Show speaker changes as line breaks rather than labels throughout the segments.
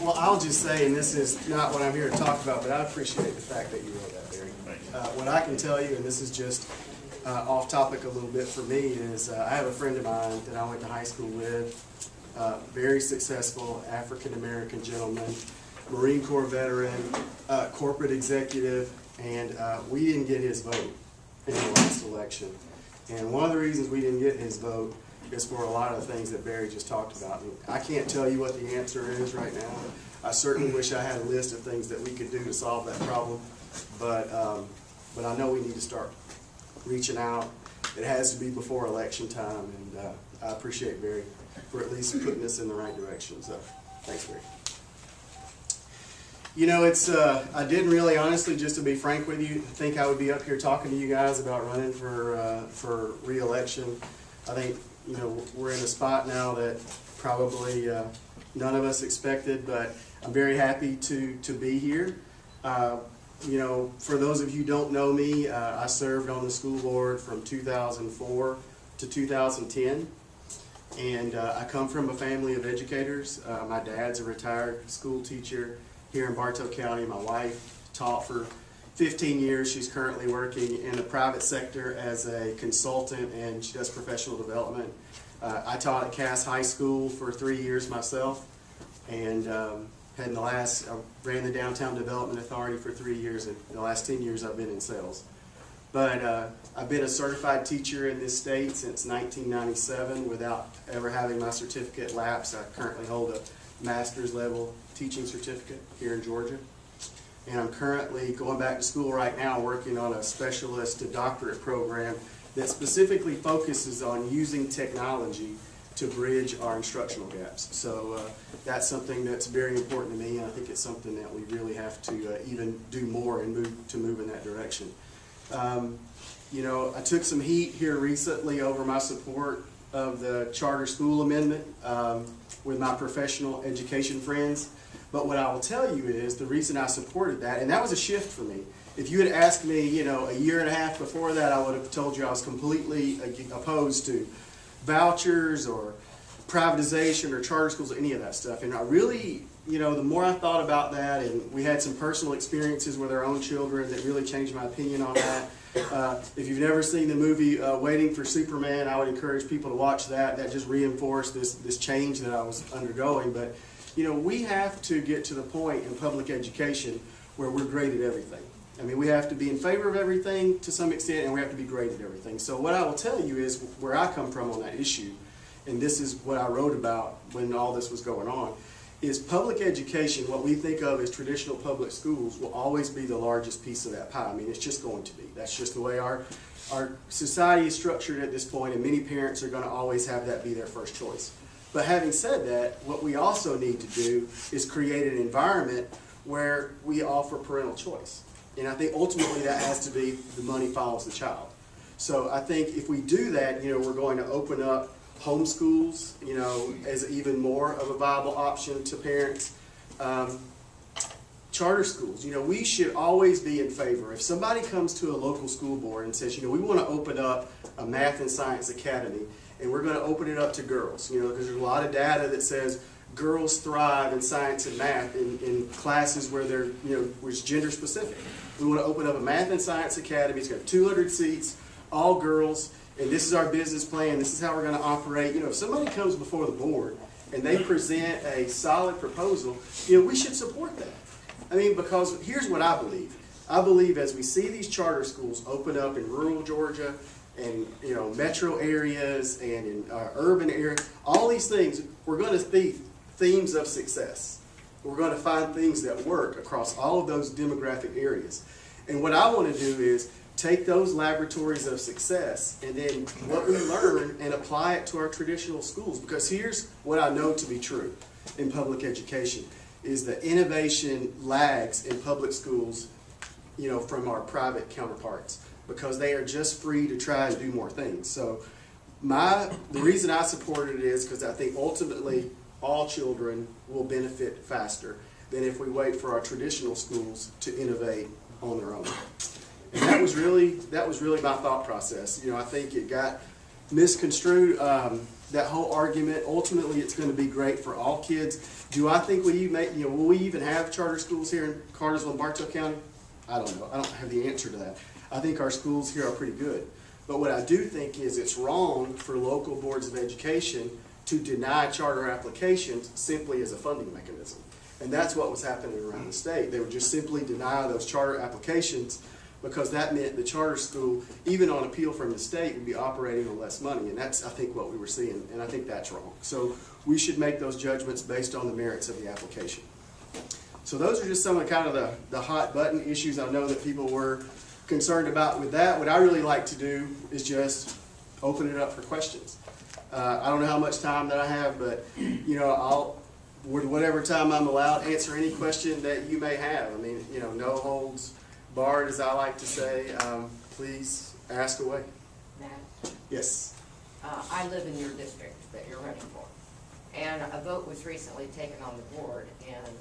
Well, I'll just say, and this is not what I'm here to talk about, but I appreciate the fact that you wrote that, Barry. What I can tell you, and this is just off topic a little bit for me, is I have a friend of mine that I went to high school with, very successful African-American gentleman, Marine Corps veteran, corporate executive, and we didn't get his vote in the last election. And one of the reasons we didn't get his vote is for a lot of the things that Barry just talked about. And I can't tell you what the answer is right now. I certainly wish I had a list of things that we could do to solve that problem, but I know we need to start reaching out. It has to be before election time, and I appreciate Barry for at least putting us in the right direction. So, thanks, Barry. You know, it's I didn't really, honestly, just to be frank with you, think I would be up here talking to you guys about running for re-election. I think, you know, we're in a spot now that probably none of us expected, but I'm very happy to be here. You know, for those of you who don't know me, I served on the school board from 2004 to 2010, and I come from a family of educators. My dad's a retired school teacher here in Bartow County. My wife taught for 15 years. She's currently working in the private sector as a consultant, and she does professional development. I taught at Cass High School for 3 years myself, and I ran the Downtown Development Authority for 3 years, and in the last 10 years I've been in sales. But I've been a certified teacher in this state since 1997 without ever having my certificate lapse. I currently hold a master's level teaching certificate here in Georgia. And I'm currently going back to school right now working on a specialist to doctorate program that specifically focuses on using technology to bridge our instructional gaps. So that's something that's very important to me, and I think it's something that we really have to even do more and move in that direction. You know, I took some heat here recently over my support of the charter school amendment with my professional education friends. But what I will tell you is the reason I supported that, and that was a shift for me. If you had asked me, you know, a year and a half before that, I would have told you I was completely opposed to vouchers or privatization or charter schools or any of that stuff. And I really, you know, the more I thought about that, and we had some personal experiences with our own children that really changed my opinion on that. If you've never seen the movie Waiting for Superman, I would encourage people to watch that. That just reinforced this change that I was undergoing. But you know, we have to get to the point in public education where we're great at everything. I mean, we have to be in favor of everything to some extent, and we have to be great at everything. So what I will tell you is where I come from on that issue, and this is what I wrote about when all this was going on, is public education, what we think of as traditional public schools, will always be the largest piece of that pie. I mean, it's just going to be. That's just the way our society is structured at this point, and many parents are going to always have that be their first choice. But having said that, what we also need to do is create an environment where we offer parental choice. And I think ultimately that has to be the money follows the child. So I think if we do that, you know, we're going to open up homeschools, you know, as even more of a viable option to parents. Charter schools, you know, we should always be in favor. If somebody comes to a local school board and says, you know, we want to open up a math and science academy, and we're going to open it up to girls, you know, because there's a lot of data that says girls thrive in science and math in classes where they're, you know, where it's gender specific. We want to open up a math and science academy. It's got 200 seats, all girls, and this is our business plan. This is how we're going to operate. You know, if somebody comes before the board and they present a solid proposal, you know, we should support that. I mean, because here's what I believe. I believe as we see these charter schools open up in rural Georgia, and you know, metro areas and in urban areas, all these things, we're going to see themes of success. We're going to find things that work across all of those demographic areas. And what I want to do is take those laboratories of success and then what we learn and apply it to our traditional schools. Because here's what I know to be true in public education, is that innovation lags in public schools, you know, from our private counterparts, because they are just free to try and do more things. So the reason I supported it is because I think ultimately all children will benefit faster than if we wait for our traditional schools to innovate on their own. And that was really my thought process. You know, I think it got misconstrued. that whole argument. Ultimately, it's going to be great for all kids. Do I think will we even have charter schools here in Cartersville and Bartow County? I don't know. I don't have the answer to that. I think our schools here are pretty good. But what I do think is it's wrong for local boards of education to deny charter applications simply as a funding mechanism. And that's what was happening around the state. They would just simply deny those charter applications because that meant the charter school, even on appeal from the state, would be operating on less money. And that's, I think, what we were seeing. And I think that's wrong. So we should make those judgments based on the merits of the application. So those are just some of kind of the hot button issues I know that people were concerned about with that. What I really like to do is just open it up for questions. I don't know how much time that I have, but I'll, with whatever time I'm allowed, answer any question that you may have. I mean, no holds barred, as I like to say. Please ask away.
Matt?
Yes.
I live in your district that you're running for, and a vote was recently taken on the board, and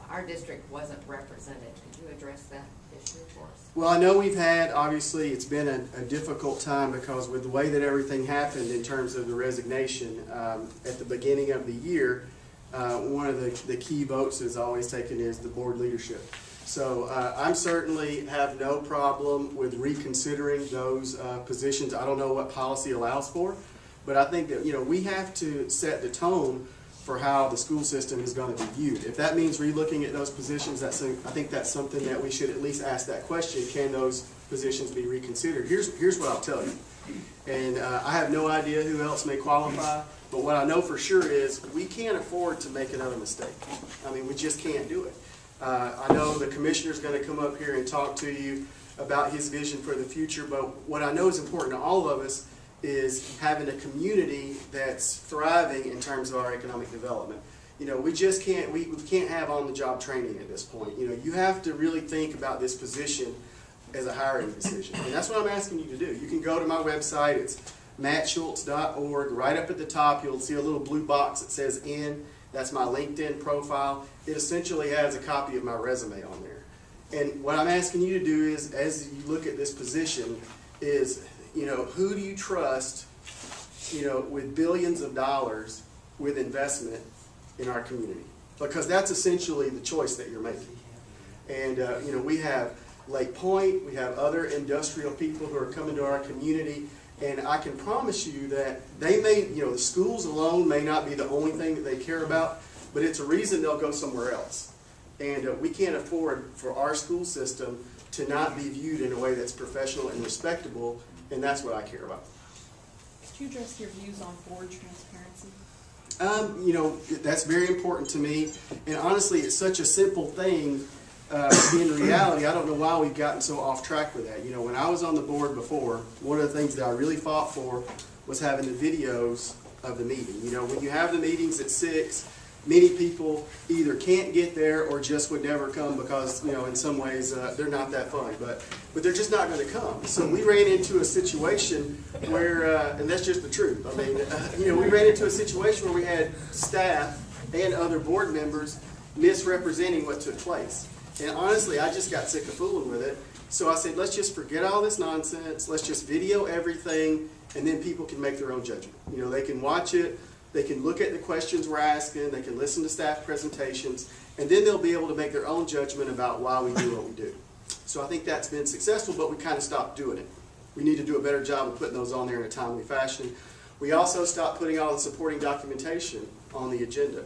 our district wasn't represented. Could you address that issue for us?
Well, I know we've had, obviously, it's been a difficult time because with the way that everything happened in terms of the resignation at the beginning of the year, one of the key votes is always taken is the board leadership. So I certainly have no problem with reconsidering those positions. I don't know what policy allows for, but I think that we have to set the tone for how the school system is going to be viewed. If that means relooking at those positions, I think that's something that we should at least ask that question. Can those positions be reconsidered? Here's what I'll tell you. And I have no idea who else may qualify, but what I know for sure is we can't afford to make another mistake. I mean, we just can't do it. I know the commissioner's going to come up here and talk to you about his vision for the future, but what I know is important to all of us is having a community that's thriving in terms of our economic development. We just can't, we can't have on-the-job training at this point. You have to really think about this position as a hiring decision. And that's what I'm asking you to do. You can go to my website. It's mattshultz.org. Right up at the top, you'll see a little blue box that says in. That's my LinkedIn profile. It essentially has a copy of my resume on there. And what I'm asking you to do is, as you look at this position, is who do you trust, with billions of dollars with investment in our community? Because that's essentially the choice that you're making. And, we have Lake Point, we have other industrial people who are coming to our community, and I can promise you that they may, the schools alone may not be the only thing that they care about, but it's a reason they'll go somewhere else. And we can't afford for our school system to not be viewed in a way that's professional and respectable. And that's what I care about.
Could you address your views on board transparency?
That's very important to me. And honestly, it's such a simple thing. In reality, I don't know why we've gotten so off track with that. When I was on the board before, one of the things that I really fought for was having the videos of the meeting. When you have the meetings at 6, many people either can't get there or just would never come because, in some ways they're not that fun. But they're just not going to come. So we ran into a situation where, and that's just the truth. I mean, we ran into a situation where we had staff and other board members misrepresenting what took place. And honestly, I just got sick of fooling with it. So I said, let's just forget all this nonsense. Let's just video everything, and then people can make their own judgment. They can watch it. They can look at the questions we're asking. They can listen to staff presentations. And then they'll be able to make their own judgment about why we do what we do. So I think that's been successful, but we kind of stopped doing it. We need to do a better job of putting those on there in a timely fashion. We also stopped putting all the supporting documentation on the agenda.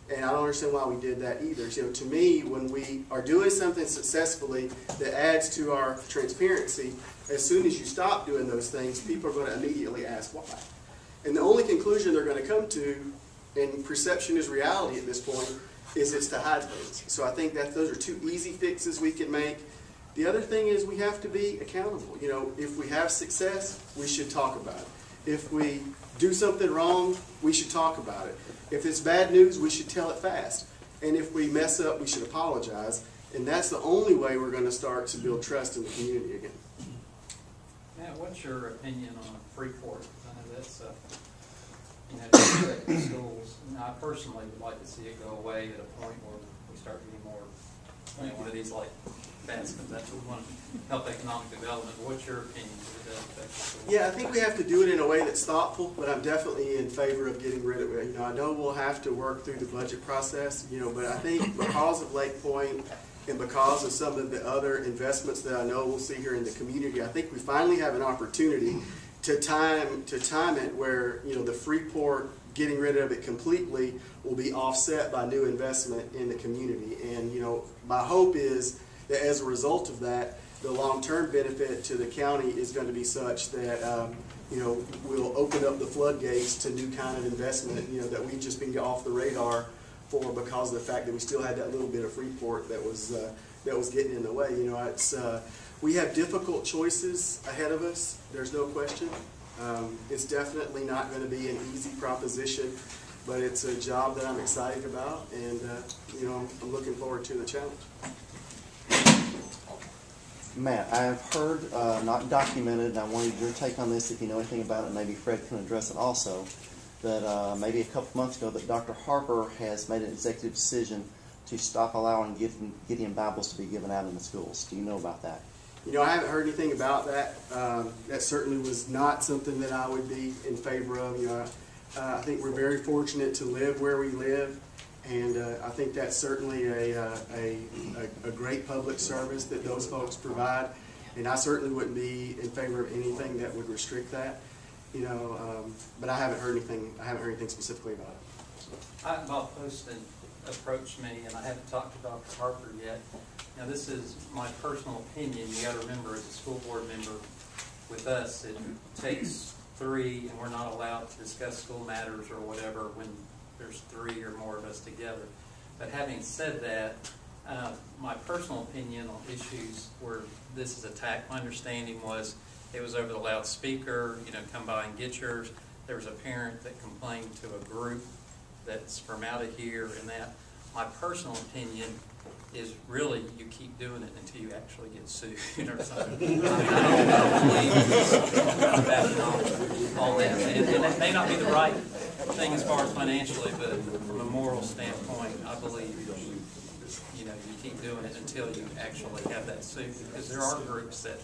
And I don't understand why we did that either. To me, when we are doing something successfully that adds to our transparency, as soon as you stop doing those things, people are going to immediately ask why. And the only conclusion they're going to come to, and perception is reality at this point, is it's to hide things. So I think that those are two easy fixes we can make. The other thing is we have to be accountable. If we have success, we should talk about it. If we do something wrong, we should talk about it. If it's bad news, we should tell it fast. And if we mess up, we should apologize. And that's the only way we're going to start to build trust in the community again.
Matt, what's your opinion on free court? I know that's schools. And I personally would like to see it go away at a point where we start getting more point that he's like, that's what we want to help economic development. What's your opinion? Does it affect the school?
Yeah, I think we have to do it in a way that's thoughtful, but I'm definitely in favor of getting rid of it. You know, I know we'll have to work through the budget process, you know, but I think because of Lake Point and because of some of the other investments that I know we'll see here in the community, I think we finally have an opportunity to time it where, you know, the Freeport getting rid of it completely will be offset by new investment in the community. And, you know, my hope is that as a result of that, the long-term benefit to the county is going to be such that, you know, we'll open up the floodgates to new kind of investment, you know, that we've just been off the radar for because of the fact that we still had that little bit of Freeport that was getting in the way. You know, it's we have difficult choices ahead of us. There's no question. It's definitely not going to be an easy proposition, but it's a job that I'm excited about, and you know, I'm looking forward to the challenge.
Matt, I've heard, not documented, and I wanted your take on this if you know anything about it. Maybe Fred can address it also. That maybe a couple months ago that Dr. Harper has made an executive decision to stop allowing Gideon Bibles to be given out in the schools. Do you know about that?
You know, I haven't heard anything about that. That certainly was not something that I would be in favor of. You know, I think we're very fortunate to live where we live, and I think that's certainly a great public service that those folks provide. And I certainly wouldn't be in favor of anything that would restrict that. You know, but I haven't heard anything. I haven't heard anything specifically about it.
Bob Poston approached me, and I haven't talked to Dr. Harper yet. Now, this is my personal opinion. You got to remember, as a school board member, with us, it takes 3, and we're not allowed to discuss school matters or whatever when there's 3 or more of us together. But having said that, my personal opinion on issues where this is attacked, my understanding was it was over the loudspeaker, you know, come by and get yours. There was a parent that complained to a group that's from out of here and that. My personal opinion is really you keep doing it until you actually get sued or something. I don't believe all that. And it may not be the right thing as far as financially, but from a moral standpoint, I believe you keep doing it until you actually have that suit, because there are groups that,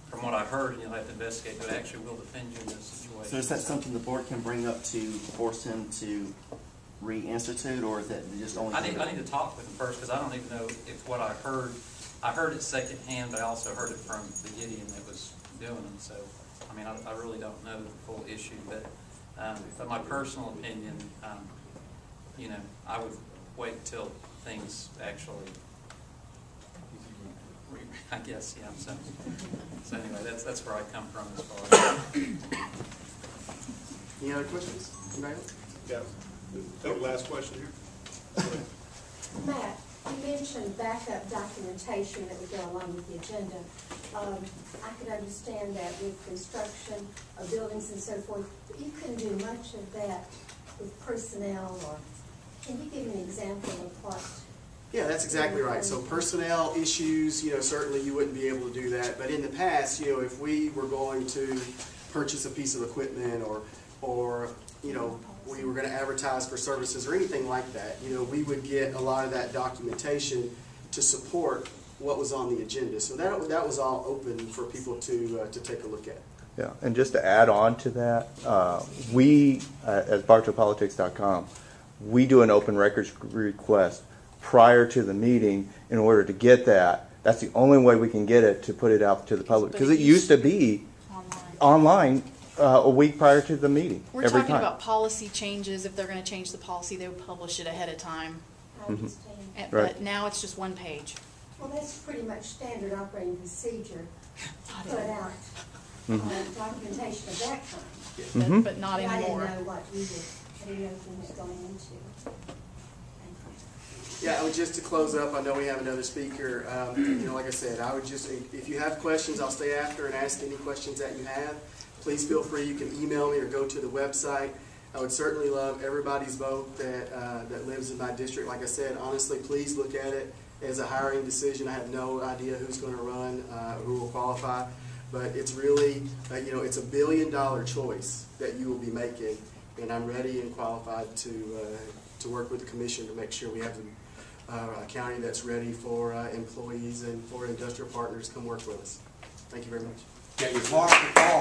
from what I heard, and you'll have to investigate, but actually will defend you in this situation.
So is that something the board can bring up to force him to reinstitute, or is that just only?
I need to talk with him first, because I don't even know if what I heard it secondhand, but I also heard it from the Gideon that was doing them. So, I mean, I really don't know the full issue, but my personal opinion, you know, I would wait until things actually. I guess, yeah. So anyway, that's where I come from as far as.
Any other questions? Anybody else?
Yeah. Take the last question here.
Matt, you mentioned backup documentation that would go along with the agenda. I could understand that with construction of buildings and so forth, but you couldn't do much of that with personnel, or can you give an example of what?
Yeah, that's exactly right. So personnel issues, you know, certainly you wouldn't be able to do that. But in the past, you know, if we were going to purchase a piece of equipment or you know, we were going to advertise for services or anything like that, you know, we would get a lot of that documentation to support what was on the agenda. So that was all open for people to take a look at.
Yeah, and just to add on to that, we, as BartowPolitics.com, we do an open records request prior to the meeting in order to get that. That's the only way we can get it to put it out to the public, because it used to be online a week prior to the meeting.
We're
every
talking
time.
about policy changes. If they're going to change the policy, they would publish it ahead of time.
I understand.
But
Right.
now it's just one page.
Well, that's pretty much standard operating procedure,
I
put
didn't-
out documentation of that kind.
But not
But I
anymore.
didn't know what you did. I didn't know anything was going into.
Yeah, just to close up, I know we have another speaker. You know, like I said, I would just, if you have questions, I'll stay after and ask any questions that you have. Please feel free. You can email me or go to the website. I would certainly love everybody's vote that lives in my district. Like I said, honestly, please look at it as a hiring decision. I have no idea who's going to run, who will qualify, but it's really, you know, it's $1 billion choice that you will be making, and I'm ready and qualified to work with the commission to make sure we have the a county that's ready for employees and for industrial partners to come work with us. Thank you very much.
Get your mark, your ball.